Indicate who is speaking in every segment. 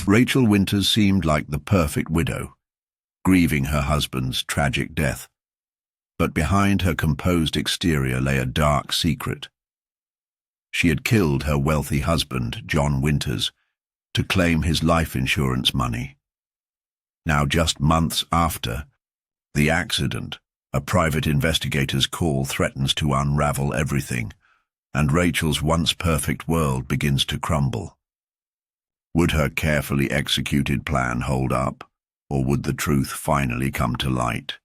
Speaker 1: Rachel Winters seemed like the perfect widow, grieving her husband's tragic death. But behind her composed exterior lay a dark secret. She had killed her wealthy husband, John Winters, to claim his life insurance money. Now, just months after the accident, a private investigator's call threatens to unravel everything, and Rachel's once perfect world begins to crumble. Would her carefully executed plan hold up, or would the truth finally come to light?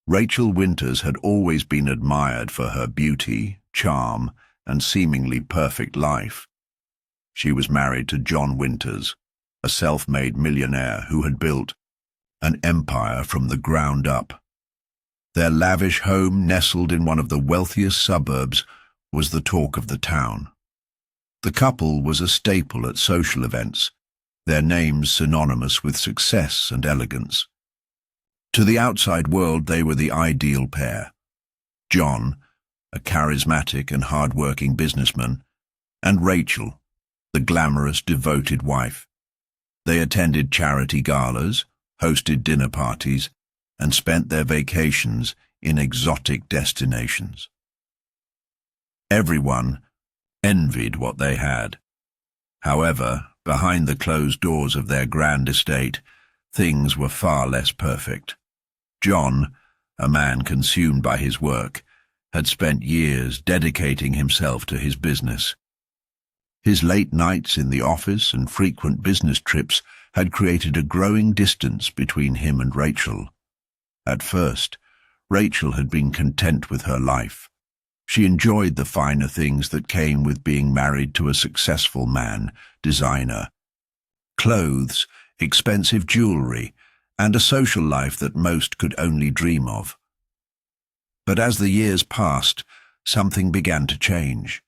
Speaker 1: Rachel Winters had always been admired for her beauty, charm, and seemingly perfect life. She was married to John Winters, a self-made millionaire who had built an empire from the ground up. Their lavish home, nestled in one of the wealthiest suburbs, was the talk of the town. The couple was a staple at social events, their names synonymous with success and elegance. To the outside world, they were the ideal pair. John, a charismatic and hard-working businessman, and Rachel, the glamorous, devoted wife. They attended charity galas, hosted dinner parties, and spent their vacations in exotic destinations. Everyone envied what they had. However, behind the closed doors of their grand estate, things were far less perfect. John, a man consumed by his work, had spent years dedicating himself to his business. His late nights in the office and frequent business trips had created a growing distance between him and Rachel. At first, Rachel had been content with her life. She enjoyed the finer things that came with being married to a successful man, designer, clothes, expensive jewelry, and a social life that most could only dream of. But as the years passed, something began to change.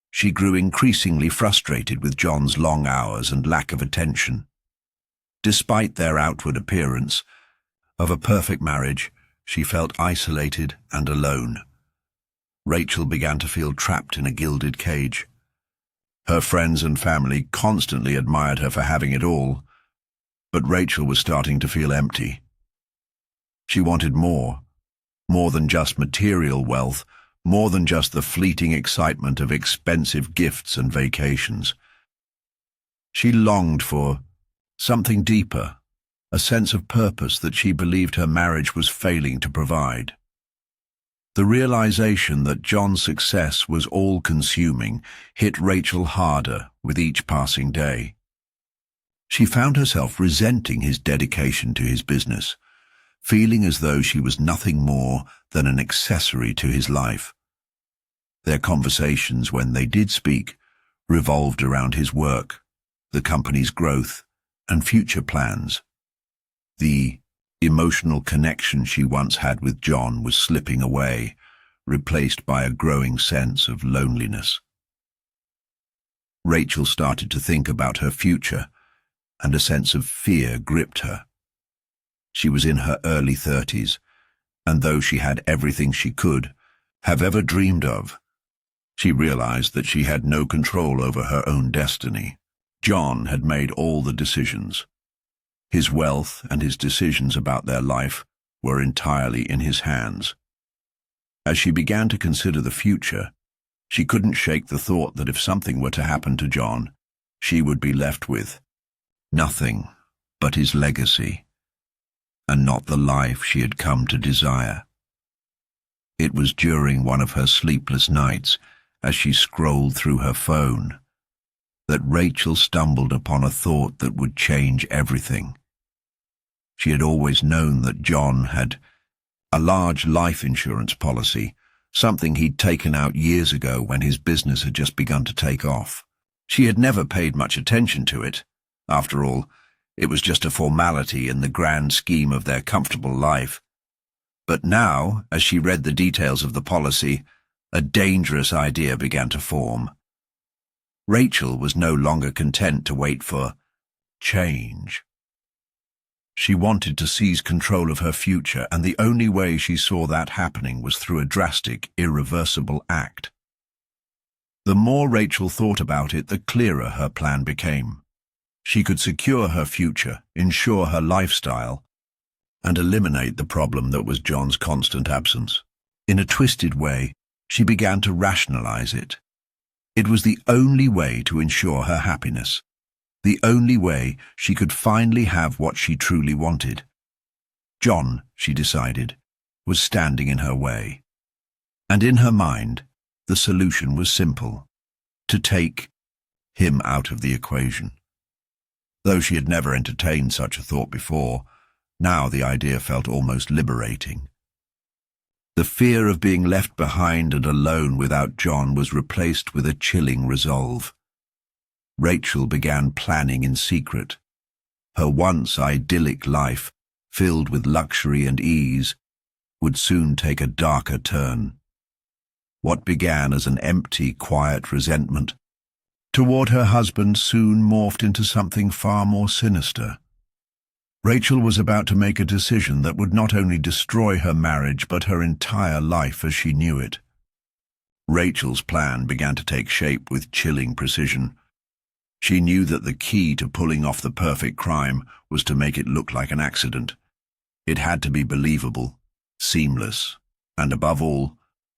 Speaker 1: She grew increasingly frustrated with John's long hours and lack of attention. Despite their outward appearance of a perfect marriage, she felt isolated and alone. Rachel began to feel trapped in a gilded cage. Her friends and family constantly admired her for having it all, but Rachel was starting to feel empty. She wanted more than just material wealth, more than just the fleeting excitement of expensive gifts and vacations. She longed for something deeper, a sense of purpose that she believed her marriage was failing to provide. The realization that John's success was all-consuming hit Rachel harder with each passing day. She found herself resenting his dedication to his business, feeling as though she was nothing more than an accessory to his life. Their conversations, when they did speak, revolved around his work, the company's growth, and future plans. The emotional connection she once had with John was slipping away, replaced by a growing sense of loneliness. Rachel started to think about her future, and a sense of fear gripped her. She was in her early 30s, and though she had everything she could have ever dreamed of, she realized that she had no control over her own destiny. John had made all the decisions. His wealth and his decisions about their life were entirely in his hands. As she began to consider the future, she couldn't shake the thought that if something were to happen to John, she would be left with nothing but his legacy, and not the life she had come to desire. It was during one of her sleepless nights, as she scrolled through her phone, that Rachel stumbled upon a thought that would change everything. She had always known that John had a large life insurance policy, something he'd taken out years ago when his business had just begun to take off. She had never paid much attention to it. After all, it was just a formality in the grand scheme of their comfortable life. But now, as she read the details of the policy, a dangerous idea began to form. Rachel was no longer content to wait for change. She wanted to seize control of her future, and the only way she saw that happening was through a drastic, irreversible act. The more Rachel thought about it, the clearer her plan became. She could secure her future, ensure her lifestyle, and eliminate the problem that was John's constant absence. In a twisted way, she began to rationalize it. It was the only way to ensure her happiness, the only way she could finally have what she truly wanted. John, she decided, was standing in her way. And in her mind, the solution was simple: to take him out of the equation. Though she had never entertained such a thought before, now the idea felt almost liberating. The fear of being left behind and alone without John was replaced with a chilling resolve. Rachel began planning in secret. Her once idyllic life, filled with luxury and ease, would soon take a darker turn. What began as an empty, quiet resentment toward her husband soon morphed into something far more sinister. Rachel was about to make a decision that would not only destroy her marriage but her entire life as she knew it. Rachel's plan began to take shape with chilling precision. She knew that the key to pulling off the perfect crime was to make it look like an accident. It had to be believable, seamless, and above all,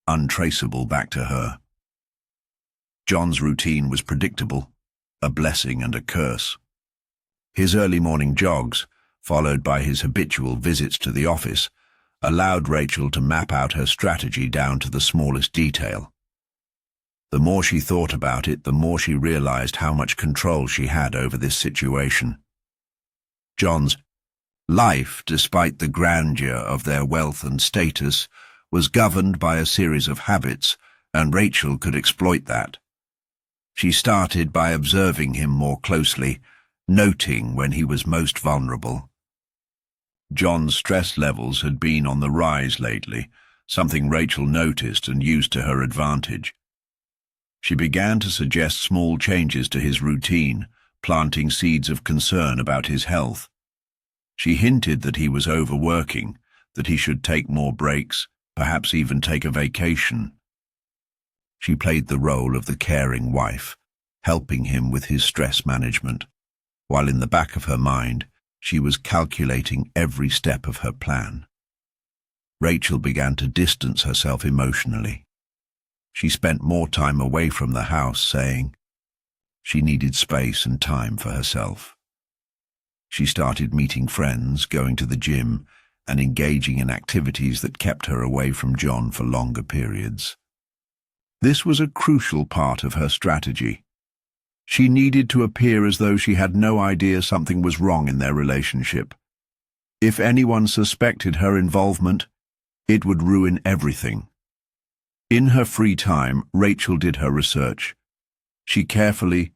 Speaker 1: untraceable back to her. John's routine was predictable, a blessing and a curse. His early morning jogs, followed by his habitual visits to the office, allowed Rachel to map out her strategy down to the smallest detail. The more she thought about it, the more she realized how much control she had over this situation. John's life, despite the grandeur of their wealth and status, was governed by a series of habits, and Rachel could exploit that. She started by observing him more closely, noting when he was most vulnerable. John's stress levels had been on the rise lately, something Rachel noticed and used to her advantage. She began to suggest small changes to his routine, planting seeds of concern about his health. She hinted that he was overworking, that he should take more breaks, perhaps even take a vacation. She played the role of the caring wife, helping him with his stress management, while in the back of her mind, she was calculating every step of her plan. Rachel began to distance herself emotionally. She spent more time away from the house, saying she needed space and time for herself. She started meeting friends, going to the gym, and engaging in activities that kept her away from John for longer periods. This was a crucial part of her strategy. She needed to appear as though she had no idea something was wrong in their relationship. If anyone suspected her involvement, it would ruin everything. In her free time, Rachel did her research. She carefully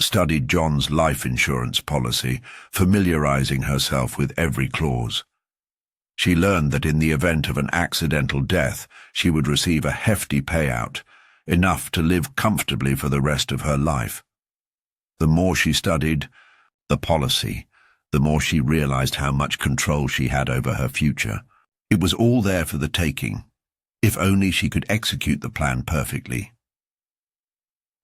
Speaker 1: studied John's life insurance policy, familiarizing herself with every clause. She learned that in the event of an accidental death, she would receive a hefty payout, enough to live comfortably for the rest of her life. The more she studied the policy, the more she realized how much control she had over her future. It was all there for the taking, if only she could execute the plan perfectly.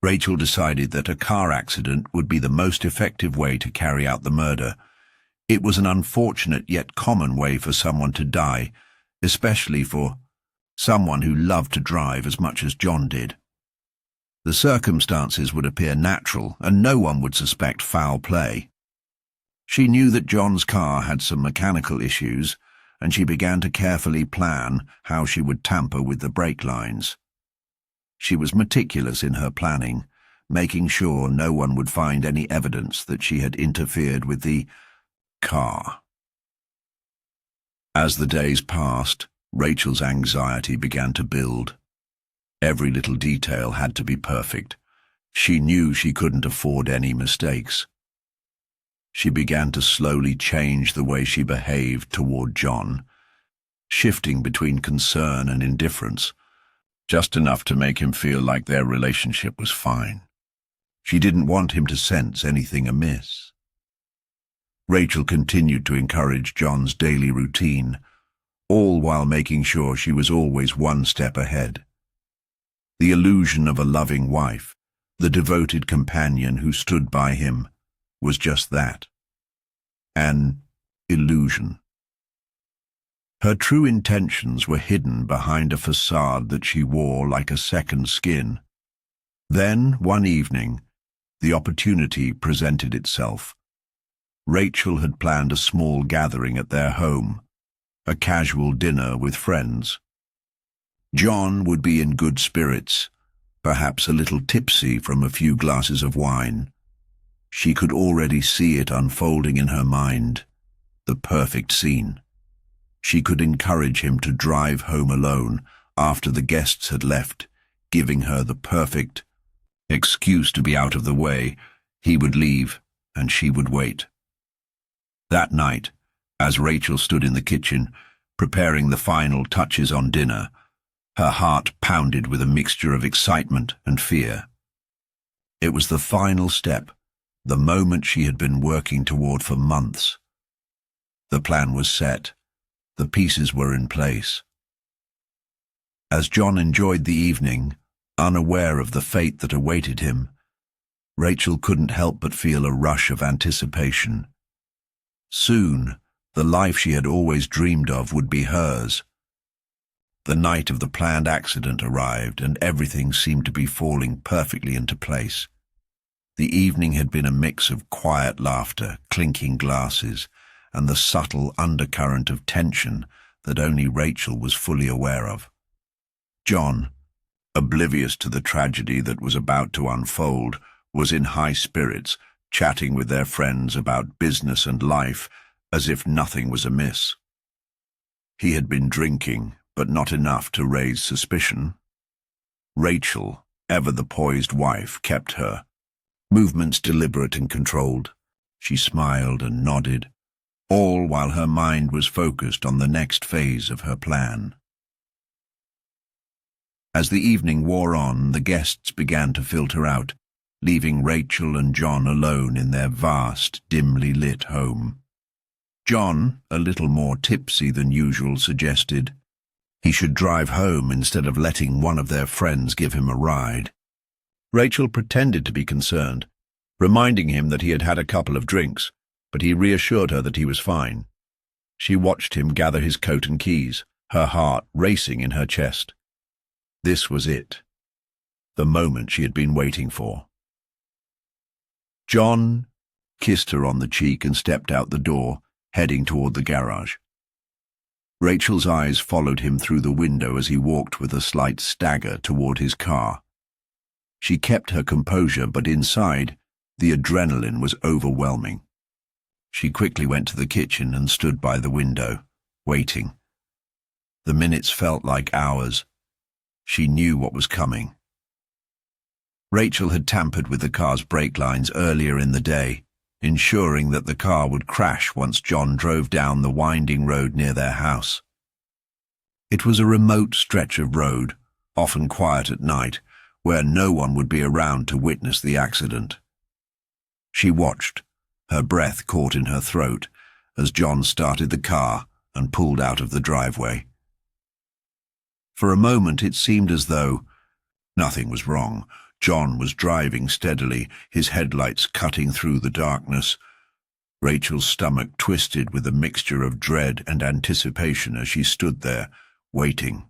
Speaker 1: Rachel decided that a car accident would be the most effective way to carry out the murder. It was an unfortunate yet common way for someone to die, especially for someone who loved to drive as much as John did. The circumstances would appear natural, and no one would suspect foul play. She knew that John's car had some mechanical issues, and she began to carefully plan how she would tamper with the brake lines. She was meticulous in her planning, making sure no one would find any evidence that she had interfered with the car. As the days passed, Rachel's anxiety began to build. Every little detail had to be perfect. She knew she couldn't afford any mistakes. She began to slowly change the way she behaved toward John, shifting between concern and indifference, just enough to make him feel like their relationship was fine. She didn't want him to sense anything amiss. Rachel continued to encourage John's daily routine, all while making sure she was always one step ahead. The illusion of a loving wife, the devoted companion who stood by him, was just that, an illusion. Her true intentions were hidden behind a facade that she wore like a second skin. Then, one evening, the opportunity presented itself. Rachel had planned a small gathering at their home, a casual dinner with friends. John would be in good spirits, perhaps a little tipsy from a few glasses of wine. She could already see it unfolding in her mind, the perfect scene. She could encourage him to drive home alone after the guests had left, giving her the perfect excuse to be out of the way. He would leave, and she would wait. That night, as Rachel stood in the kitchen, preparing the final touches on dinner, her heart pounded with a mixture of excitement and fear. It was the final step, the moment she had been working toward for months. The plan was set. The pieces were in place. As John enjoyed the evening, unaware of the fate that awaited him, Rachel couldn't help but feel a rush of anticipation. Soon, the life she had always dreamed of would be hers. The night of the planned accident arrived, and everything seemed to be falling perfectly into place. The evening had been a mix of quiet laughter, clinking glasses, and the subtle undercurrent of tension that only Rachel was fully aware of. John, oblivious to the tragedy that was about to unfold, was in high spirits, chatting with their friends about business and life as if nothing was amiss. He had been drinking, but not enough to raise suspicion. Rachel, ever the poised wife, kept her movements deliberate and controlled. She smiled and nodded, all while her mind was focused on the next phase of her plan. As the evening wore on, the guests began to filter out, leaving Rachel and John alone in their vast, dimly lit home. John, a little more tipsy than usual, suggested he should drive home instead of letting one of their friends give him a ride. Rachel pretended to be concerned, reminding him that he had had a couple of drinks, but he reassured her that he was fine. She watched him gather his coat and keys, her heart racing in her chest. This was it, the moment she had been waiting for. John kissed her on the cheek and stepped out the door, heading toward the garage. Rachel's eyes followed him through the window as he walked with a slight stagger toward his car. She kept her composure, but inside, the adrenaline was overwhelming. She quickly went to the kitchen and stood by the window, waiting. The minutes felt like hours. She knew what was coming. Rachel had tampered with the car's brake lines earlier in the day, ensuring that the car would crash once John drove down the winding road near their house. It was a remote stretch of road, often quiet at night, where no one would be around to witness the accident. She watched, her breath caught in her throat, as John started the car and pulled out of the driveway. For a moment it seemed as though nothing was wrong. John was driving steadily, his headlights cutting through the darkness. Rachel's stomach twisted with a mixture of dread and anticipation as she stood there, waiting.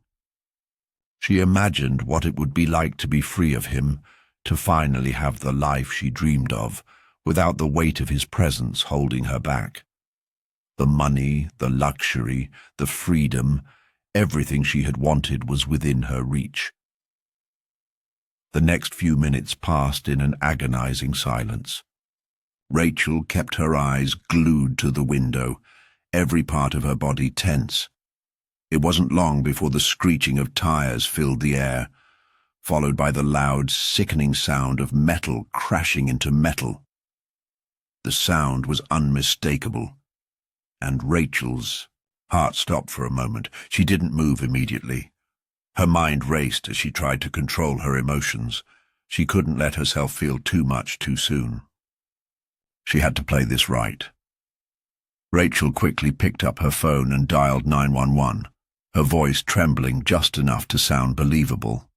Speaker 1: She imagined what it would be like to be free of him, to finally have the life she dreamed of, without the weight of his presence holding her back. The money, the luxury, the freedom, everything she had wanted was within her reach. The next few minutes passed in an agonizing silence. Rachel kept her eyes glued to the window, every part of her body tense. It wasn't long before the screeching of tires filled the air, followed by the loud, sickening sound of metal crashing into metal. The sound was unmistakable, and Rachel's heart stopped for a moment. She didn't move immediately. Her mind raced as she tried to control her emotions. She couldn't let herself feel too much too soon. She had to play this right. Rachel quickly picked up her phone and dialed 911, her voice trembling just enough to sound believable.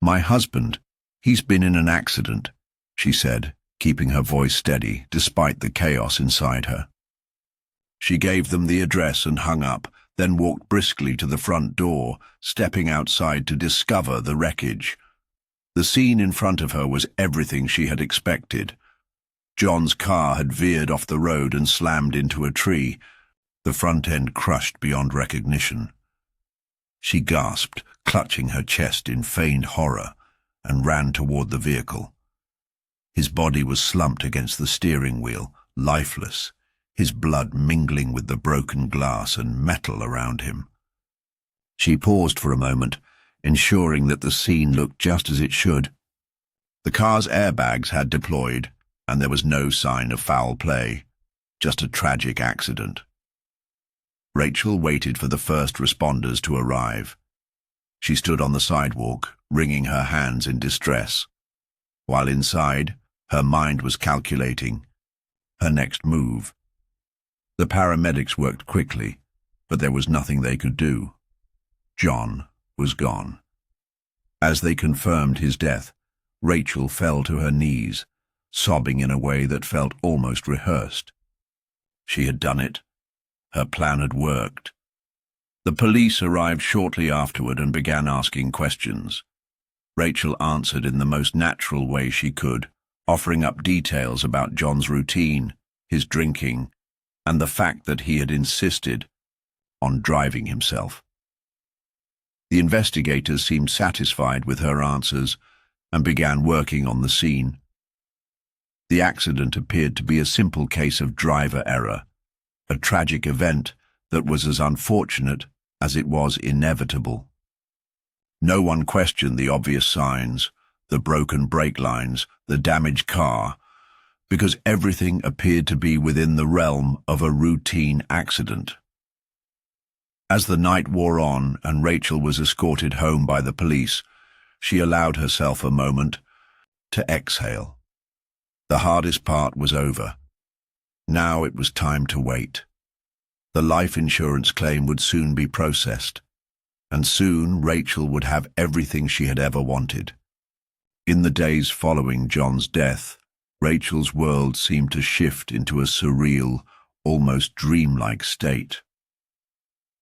Speaker 1: "My husband, he's been in an accident," she said, keeping her voice steady despite the chaos inside her. She gave them the address and hung up, then walked briskly to the front door, stepping outside to discover the wreckage. The scene in front of her was everything she had expected. John's car had veered off the road and slammed into a tree, the front end crushed beyond recognition. She gasped, clutching her chest in feigned horror, and ran toward the vehicle. His body was slumped against the steering wheel, lifeless, his blood mingling with the broken glass and metal around him. She paused for a moment, ensuring that the scene looked just as it should. The car's airbags had deployed, and there was no sign of foul play, just a tragic accident. Rachel waited for the first responders to arrive. She stood on the sidewalk, wringing her hands in distress. While inside, her mind was calculating her next move. The paramedics worked quickly, but there was nothing they could do. John was gone. As they confirmed his death, Rachel fell to her knees, sobbing in a way that felt almost rehearsed. She had done it. Her plan had worked. The police arrived shortly afterward and began asking questions. Rachel answered in the most natural way she could, offering up details about John's routine, his drinking, and the fact that he had insisted on driving himself. The investigators seemed satisfied with her answers and began working on the scene. The accident appeared to be a simple case of driver error, a tragic event that was as unfortunate as it was inevitable. No one questioned the obvious signs, the broken brake lines, the damaged car, because everything appeared to be within the realm of a routine accident. As the night wore on and Rachel was escorted home by the police, she allowed herself a moment to exhale. The hardest part was over. Now it was time to wait. The life insurance claim would soon be processed, and soon Rachel would have everything she had ever wanted. In the days following John's death, Rachel's world seemed to shift into a surreal, almost dreamlike state.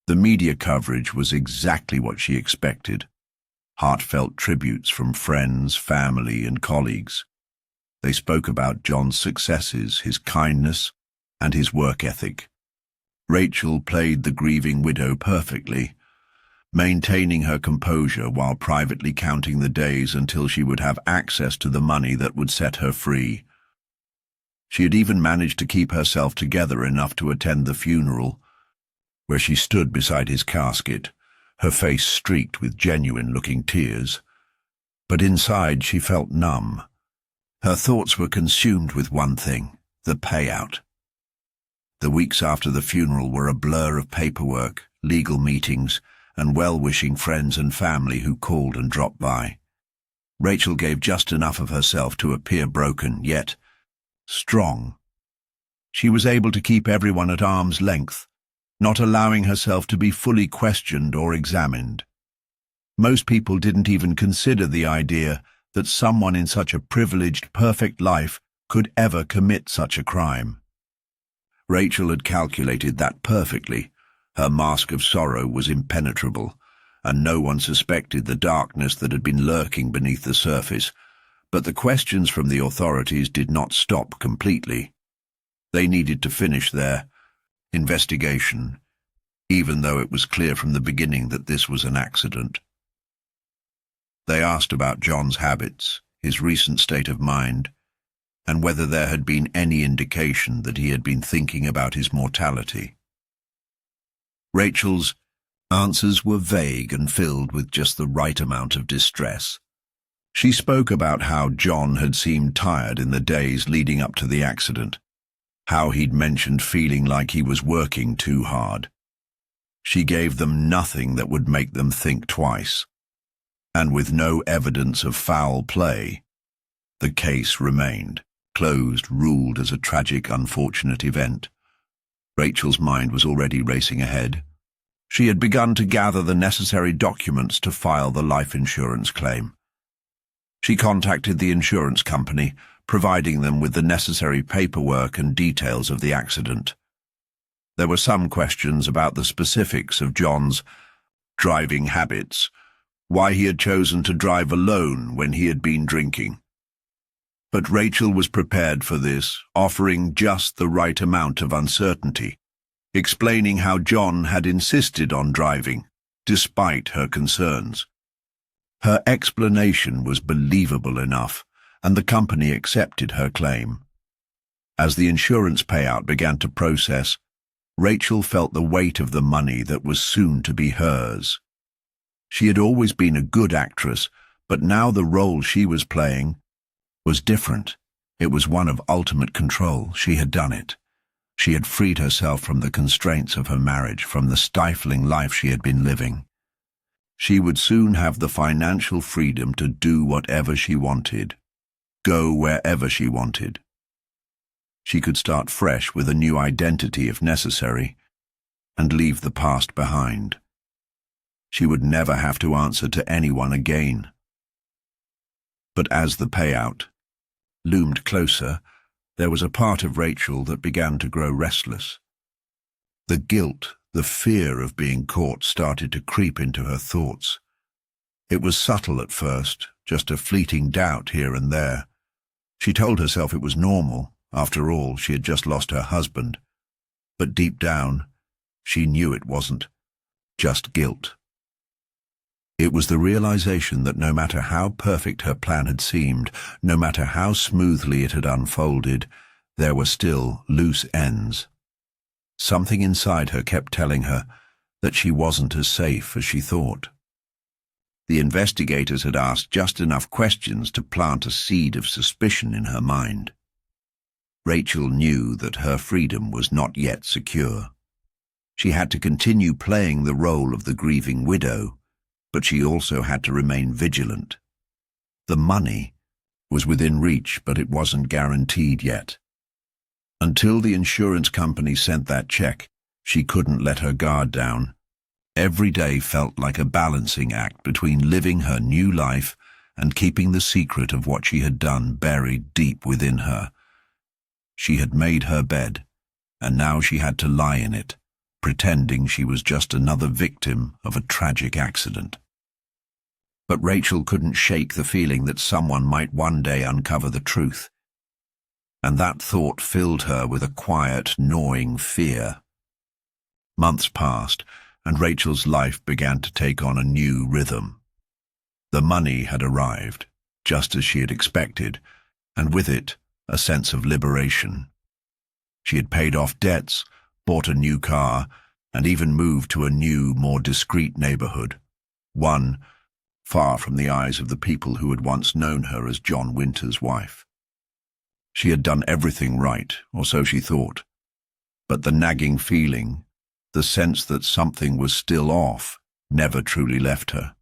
Speaker 1: The media coverage was exactly what she expected. Heartfelt tributes from friends, family, and colleagues. They spoke about John's successes, his kindness, and his work ethic. Rachel played the grieving widow perfectly, maintaining her composure while privately counting the days until she would have access to the money that would set her free. She had even managed to keep herself together enough to attend the funeral, where she stood beside his casket, her face streaked with genuine-looking tears. But inside she felt numb. Her thoughts were consumed with one thing, the payout. The weeks after the funeral were a blur of paperwork, legal meetings, and well-wishing friends and family who called and dropped by. Rachel gave just enough of herself to appear broken, yet strong. She was able to keep everyone at arm's length, not allowing herself to be fully questioned or examined. Most people didn't even consider the idea that someone in such a privileged, perfect life could ever commit such a crime. Rachel had calculated that perfectly. Her mask of sorrow was impenetrable, and no one suspected the darkness that had been lurking beneath the surface. But the questions from the authorities did not stop completely. They needed to finish their investigation, even though it was clear from the beginning that this was an accident. They asked about John's habits, his recent state of mind, and whether there had been any indication that he had been thinking about his mortality. Rachel's answers were vague and filled with just the right amount of distress. She spoke about how John had seemed tired in the days leading up to the accident, how he'd mentioned feeling like he was working too hard. She gave them nothing that would make them think twice. And with no evidence of foul play, the case remained closed, ruled as a tragic, unfortunate event. Rachel's mind was already racing ahead. She had begun to gather the necessary documents to file the life insurance claim. She contacted the insurance company, providing them with the necessary paperwork and details of the accident. There were some questions about the specifics of John's driving habits, why he had chosen to drive alone when he had been drinking. But Rachel was prepared for this, offering just the right amount of uncertainty, explaining how John had insisted on driving, despite her concerns. Her explanation was believable enough, and the company accepted her claim. As the insurance payout began to process, Rachel felt the weight of the money that was soon to be hers. She had always been a good actress, but now the role she was playing was different. It was one of ultimate control. She had done it. She had freed herself from the constraints of her marriage, from the stifling life she had been living. She would soon have the financial freedom to do whatever she wanted, go wherever she wanted. She could start fresh with a new identity if necessary, and leave the past behind. She would never have to answer to anyone again. But as the payout loomed closer, there was a part of Rachel that began to grow restless. The guilt, the fear of being caught started to creep into her thoughts. It was subtle at first, just a fleeting doubt here and there. She told herself it was normal. After all, she had just lost her husband. But deep down, she knew it wasn't just guilt. It was the realization that no matter how perfect her plan had seemed, no matter how smoothly it had unfolded, there were still loose ends. Something inside her kept telling her that she wasn't as safe as she thought. The investigators had asked just enough questions to plant a seed of suspicion in her mind. Rachel knew that her freedom was not yet secure. She had to continue playing the role of the grieving widow, but she also had to remain vigilant. The money was within reach, but it wasn't guaranteed yet. Until the insurance company sent that check, she couldn't let her guard down. Every day felt like a balancing act between living her new life and keeping the secret of what she had done buried deep within her. She had made her bed, and now she had to lie in it, pretending she was just another victim of a tragic accident. But Rachel couldn't shake the feeling that someone might one day uncover the truth, and that thought filled her with a quiet, gnawing fear. Months passed, and Rachel's life began to take on a new rhythm. The money had arrived, just as she had expected, and with it, a sense of liberation. She had paid off debts, bought a new car, and even moved to a new, more discreet neighborhood, one far from the eyes of the people who had once known her as John Winter's wife. She had done everything right, or so she thought, but the nagging feeling, the sense that something was still off, never truly left her.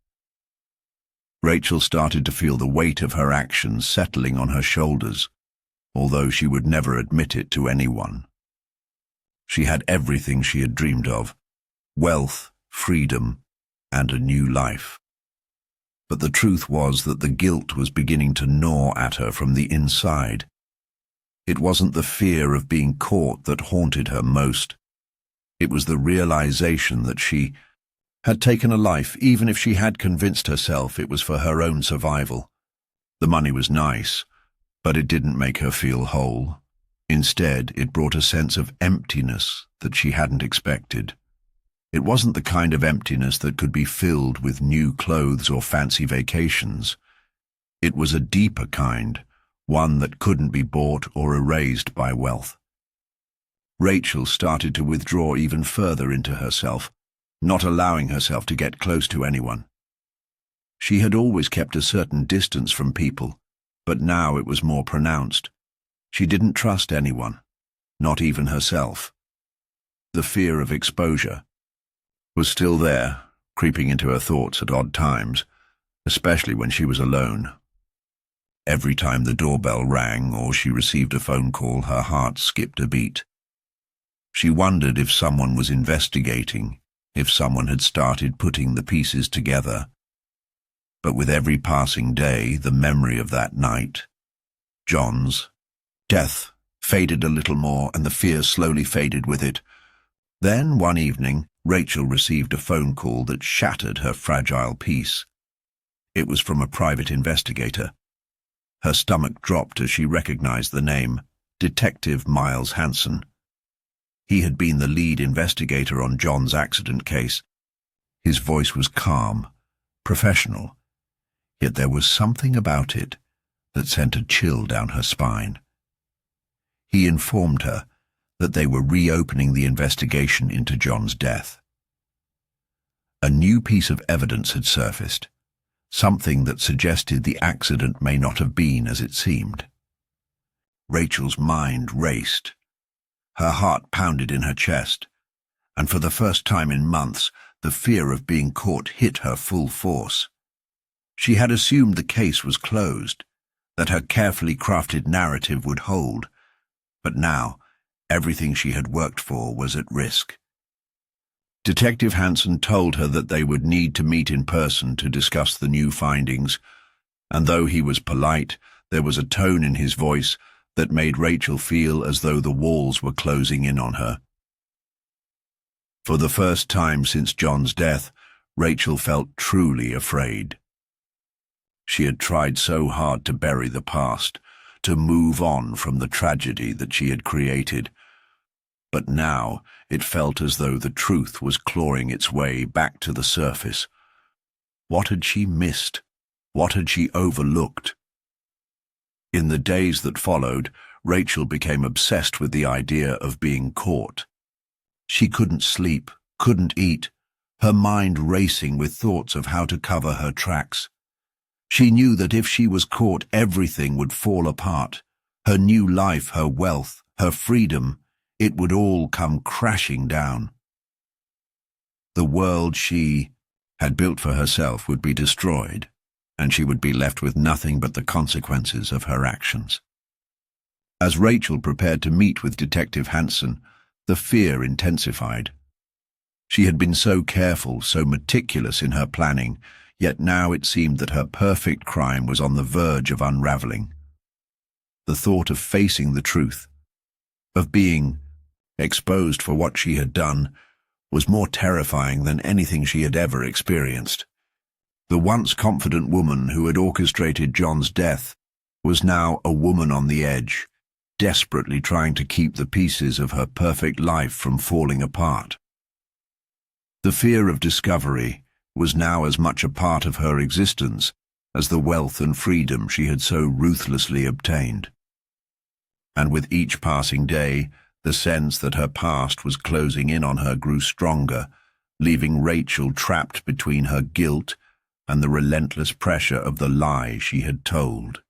Speaker 1: Rachel started to feel the weight of her actions settling on her shoulders, although she would never admit it to anyone. She had everything she had dreamed of: wealth, freedom, and a new life. But the truth was that the guilt was beginning to gnaw at her from the inside. It wasn't the fear of being caught that haunted her most. It was the realization that she had taken a life even if she had convinced herself it was for her own survival. The money was nice, but it didn't make her feel whole. Instead, it brought a sense of emptiness that she hadn't expected. It wasn't the kind of emptiness that could be filled with new clothes or fancy vacations. It was a deeper kind, one that couldn't be bought or erased by wealth. Rachel started to withdraw even further into herself, not allowing herself to get close to anyone. She had always kept a certain distance from people, but now it was more pronounced. She didn't trust anyone, not even herself. The fear of exposure was still there, creeping into her thoughts at odd times, especially when she was alone. Every time the doorbell rang or she received a phone call, her heart skipped a beat. She wondered if someone was investigating, if someone had started putting the pieces together. But with every passing day, the memory of that night, John's death faded a little more, and the fear slowly faded with it. Then, one evening, Rachel received a phone call that shattered her fragile peace. It was from a private investigator. Her stomach dropped as she recognized the name, Detective Miles Hanson. He had been the lead investigator on John's accident case. His voice was calm, professional, yet there was something about it that sent a chill down her spine. He informed her that they were reopening the investigation into John's death. A new piece of evidence had surfaced, something that suggested the accident may not have been as it seemed. Rachel's mind raced. Her heart pounded in her chest, and for the first time in months, the fear of being caught hit her full force. She had assumed the case was closed, that her carefully crafted narrative would hold, but now everything she had worked for was at risk. Detective Hanson told her that they would need to meet in person to discuss the new findings, and though he was polite, there was a tone in his voice that made Rachel feel as though the walls were closing in on her. For the first time since John's death, Rachel felt truly afraid. She had tried so hard to bury the past, to move on from the tragedy that she had created. But now it felt as though the truth was clawing its way back to the surface. What had she missed? What had she overlooked? In the days that followed, Rachel became obsessed with the idea of being caught. She couldn't sleep, couldn't eat, her mind racing with thoughts of how to cover her tracks. She knew that if she was caught, everything would fall apart. Her new life, her wealth, her freedom, it would all come crashing down. The world she had built for herself would be destroyed, and she would be left with nothing but the consequences of her actions. As Rachel prepared to meet with Detective Hanson, the fear intensified. She had been so careful, so meticulous in her planning, yet now it seemed that her perfect crime was on the verge of unraveling. The thought of facing the truth, of being exposed for what she had done, was more terrifying than anything she had ever experienced. The once confident woman who had orchestrated John's death was now a woman on the edge, desperately trying to keep the pieces of her perfect life from falling apart. The fear of discovery was now as much a part of her existence as the wealth and freedom she had so ruthlessly obtained. And with each passing day, the sense that her past was closing in on her grew stronger, leaving Rachel trapped between her guilt and the relentless pressure of the lie she had told.